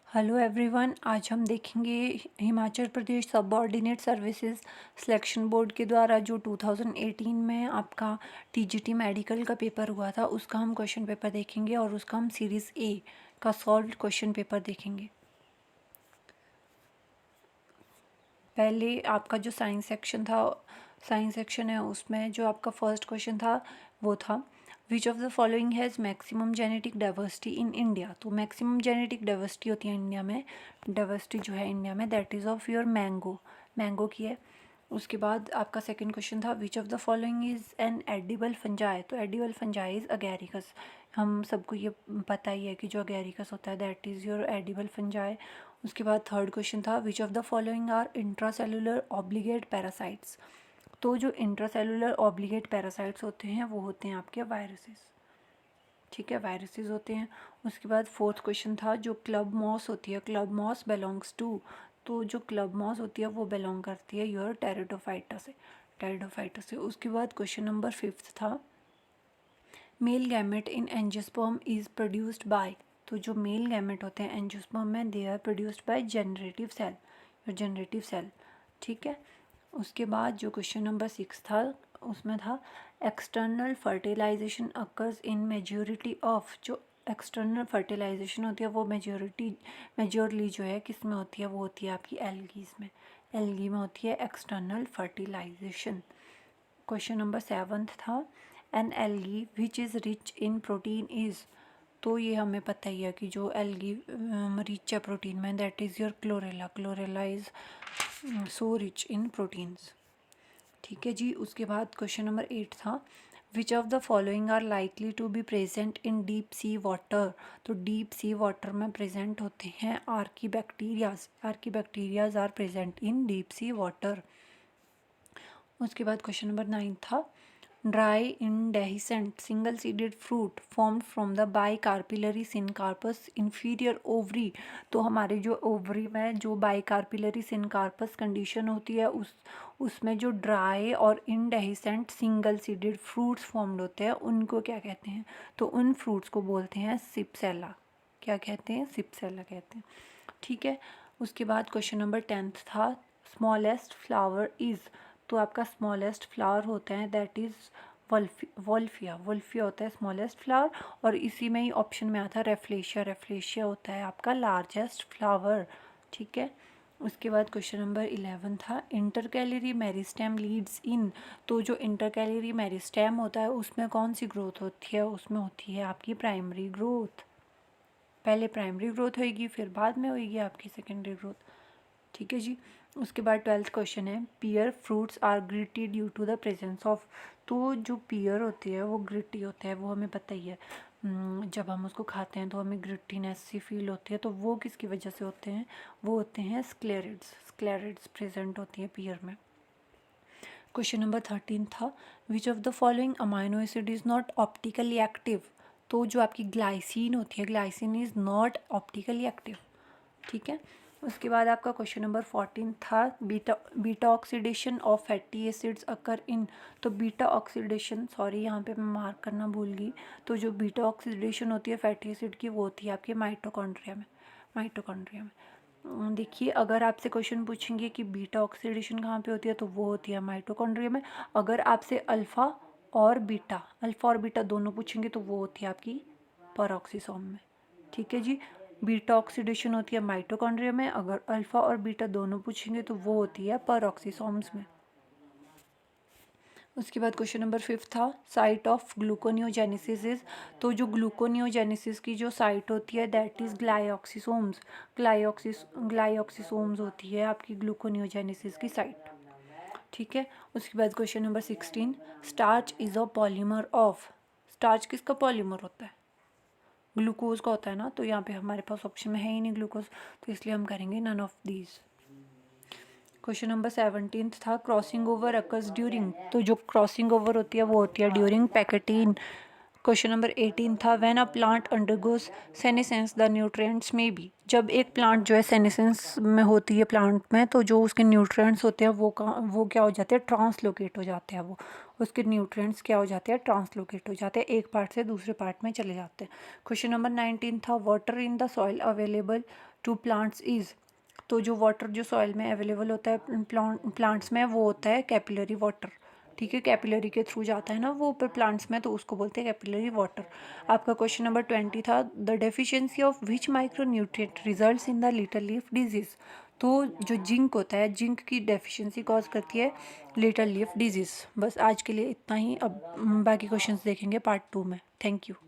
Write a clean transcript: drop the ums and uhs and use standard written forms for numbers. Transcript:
Hello everyone, आज हम देखेंगे Himachal Pradesh subordinate services selection board के द्वारा जो 2018 में आपका टीजीटी मेडिकल का पेपर हुआ था उसका हम क्वेश्चन पेपर देखेंगे और उसका हम सीरीज़ ए का सॉल्व्ड क्वेश्चन पेपर देखेंगे। पहले आपका जो साइंस सेक्शन है उसमें जो आपका फर्स्ट क्वेश्चन था वो था which of the following has maximum genetic diversity in India. तो मैक्सिमम जेनेटिक डाइवर्सिटी होती है इंडिया में, डाइवर्सिटी जो है इंडिया में that is of your mango की है। उसके बाद आपका सेकंड क्वेश्चन था which of the following is an edible fungi. तो एडिबल फंजाई इज़ अगैरिकस, हम सबको ये पता ही है कि जो अगैरिकस होता है that is your edible fungi. उसके बाद थर्ड क्वेश्चन था which of the following are intracellular obligate parasites. तो जो इंट्रासेलुलर ऑब्लिगेट पैरासाइट्स होते हैं वो होते हैं आपके वायरसेस, ठीक है, वायरसेस होते हैं। उसके बाद फोर्थ क्वेश्चन था जो क्लब मॉस होती है, क्लब मॉस बिलोंग्स टू। तो जो क्लब मॉस होती है वो बिलोंग करती है योर टेरिडोफाइटा से। उसके बाद क्वेश्चन नंबर फिफ्थ था male gamete in angiosperm is produced by. तो जो मेल गैमेट होते हैं एंजियोस्पर्म में they are produced by generative cell, ठीक है। उसके बाद जो क्वेश्चन नंबर सिक्स था उसमें था external fertilization occurs in majority of. जो एक्सटर्नल फर्टिलाइजेशन होती है वो मेजोरली जो है किस में होती है, वो होती है आपकी एल्गी में होती है external fertilisation. Question number seventh था an algae which is rich in protein is. तो ये हमें पता ही है कि जो एल्गी रिच है प्रोटीन में that is your chlorella is so rich in proteins, ठीक है जी। उसके बाद क्वेश्चन नंबर एट था which of the following are likely to be present in deep sea water. तो डीप सी वाटर में प्रेजेंट होते हैं Archie bacterias are present in deep sea water. उसके बाद क्वेश्चन नंबर नाइन था dry indehiscent single seeded fruit formed from the bicarpellary syncarpous inferior ovary. तो हमारे जो ओवरी में जो बाइकार्पिलरी सिनकार्पस कंडीशन होती है उसमें जो ड्राई और इनडेहिसेंट सिंगल सीडेड फ्रूट्स फॉर्म्ड होते हैं उनको क्या कहते हैं, तो उन फ्रूट्स को बोलते हैं सिप्सेला। क्या कहते हैं, सिप्सेला कहते हैं, ठीक है। उसके बाद क्वेश्चन नंबर टेंथ था स्मॉलेस्ट फ्लावर इज़। तो आपका स्मॉलेस्ट फ्लावर होता है दैट इज़ वोल्फिया होता है स्मॉलेस्ट फ्लावर। और इसी में ही ऑप्शन में आता है रेफ्लेशिया होता है आपका लार्जेस्ट फ्लावर, ठीक है। उसके बाद क्वेश्चन नंबर 11 था इंटरकैलरी मेरिस्टेम लीड्स इन। तो जो इंटरकैलरी मेरिस्टेम होता है उसमें कौन सी ग्रोथ होती है, उसमें होती है आपकी प्राइमरी ग्रोथ। पहले प्राइमरी ग्रोथ होएगी फिर बाद में होएगी आपकी सेकेंडरी ग्रोथ, ठीक है जी। उसके बाद ट्वेल्थ क्वेश्चन है pear fruits are gritty due to the presence of. तो जो पियर होती है वो ग्रिटी होता है, वो हमें पता ही है, जब हम उसको खाते हैं तो हमें ग्रिटीनेस सी फील होती है। तो वो किसकी वजह से होते हैं, वो होते हैं स्क्लेरिड्स प्रेजेंट होती है पियर में। क्वेश्चन नंबर 13 था which of the following amino acid is not optically active. तो जो आपकी ग्लाइसिन होती है glycine is not optically active, ठीक है। उसके बाद आपका क्वेश्चन नंबर 14 था beta oxidation of fatty acids occur in. तो बीटा ऑक्सीडेशन, सॉरी यहाँ पे मैं मार्क करना भूल गई। तो जो बीटा ऑक्सीडेशन होती है फैटी एसिड की वो होती है आपके माइटोकॉन्ड्रिया में। देखिए अगर आपसे क्वेश्चन पूछेंगे कि बीटा ऑक्सीडेशन कहाँ पे होती है तो वो होती है माइटोकॉन्ड्रिया में। अगर आपसे अल्फ़ा और बीटा दोनों पूछेंगे तो वो होती है आपकी पेरोक्सिसोम में, ठीक है जी। बीटा ऑक्सीडेशन होती है माइटोकॉन्ड्रिया में, अगर अल्फ़ा और बीटा दोनों पूछेंगे तो वो होती है पेरोक्सिसोम्स में। उसके बाद क्वेश्चन नंबर 5 था साइट ऑफ ग्लूकोनियोजेनेसिस इज। तो जो ग्लूकोनियोजेनेसिस की जो साइट होती है दैट इज़ ग्लाइऑक्सिसोम्स होती है आपकी ग्लूकोनियोजेनेसिस की साइट, ठीक है। उसके बाद question number 16 starch is a polymer of. Starch किसका पॉलीमर होता है, ग्लूकोज का होता है ना। तो यहाँ पे हमारे पास ऑप्शन में है ही नहीं ग्लूकोज, तो इसलिए हम करेंगे none of these. Question number 17 था क्रॉसिंग ओवर अकर्स ड्यूरिंग। तो जो क्रॉसिंग ओवर होती है वो होती है ड्यूरिंग पैकेटीन। क्वेश्चन नंबर 18 था when a plant undergoes senescence the nutrients में बी। जब एक प्लांट जो है सेनेसेंस में होती है प्लांट में तो जो उसके न्यूट्रिएंट्स होते हैं वो क्या हो जाते हैं, ट्रांसलोकेट हो जाते हैं वो, उसके न्यूट्रिएंट्स क्या हो जाते हैं, ट्रांसलोकेट हो जाते हैं, एक पार्ट से दूसरे पार्ट में चले जाते हैं। क्वेश्चन नंबर 19 था water in the soil available to plants is. तो जो वाटर जो सॉइल में अवेलेबल होता है प्लांट्स में, वो होता है कैपिलरी वाटर। ठीक है, कैपिलरी के थ्रू जाता है ना वो ऊपर प्लांट्स में, तो उसको बोलते हैं कैपिलरी वाटर। आपका क्वेश्चन नंबर 20 था the deficiency of which micro nutrient results in the little leaf disease. तो जो जिंक होता है, जिंक की डेफिशिएंसी कॉज करती है लिटिल लीफ डिजीज। बस आज के लिए इतना ही, अब बाकी क्वेश्चंस देखेंगे पार्ट 2 में। Thank you.